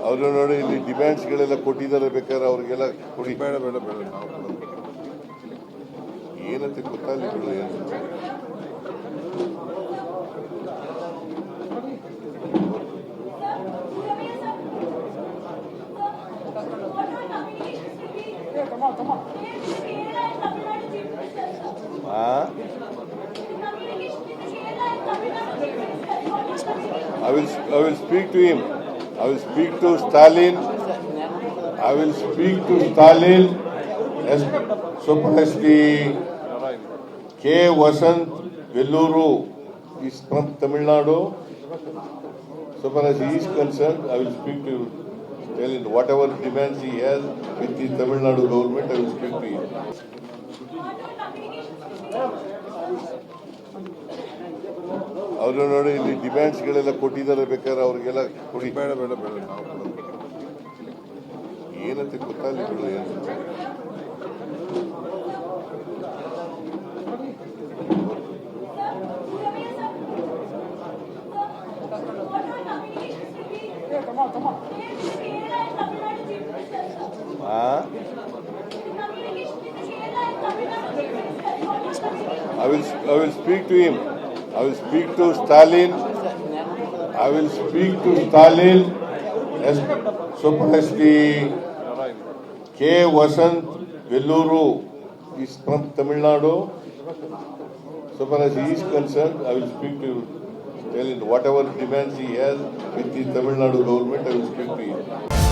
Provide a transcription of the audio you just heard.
ಅವರು ನೋಡಿ ಇಲ್ಲಿ ಡಿಮ್ಯಾಂಡ್ಸ್ಗಳೆಲ್ಲ ಕೊಟ್ಟಿದ್ದಾರೆ, ಬೇಕಾದ್ರೆ ಅವ್ರಿಗೆಲ್ಲ ಕೊಡಿ. ಬೇಡ ಬೇಡ ಬೇಡ ನಾವು ಏನಂತ ಗೊತ್ತಾಗಲಿಲ್ಲ ಏನು. I will speak to him. I will speak to Stalin. I will speak to Stalin as so far as the K. Vasant Velluru is from Tamil Nadu. So far as he is concerned, I will speak to Stalin. Whatever demands he has with the Tamil Nadu government, I will speak to him. ಅವರು ನೋಡಿ ಇಲ್ಲಿ ಡಿಮ್ಯಾಂಡ್ಸ್ಗಳೆಲ್ಲ ಕೊಟ್ಟಿದ್ದಾರೆ, ಬೇಕಾದ್ರೆ ಅವ್ರಿಗೆಲ್ಲ ಕೊಡಿ. ಬೇಡ ಬೇಡ ಬೇಡ ನಾವು ಏನಂತ ಗೊತ್ತಾಗಲಿಲ್ಲ ಏನು. I will speak to him. I will speak to Stalin. I will speak to Stalin as so far as the K. Vasant Velluru is from Tamil Nadu. So far as he is concerned, I will speak to Stalin. Whatever demands he has with the Tamil Nadu government, I will speak to him.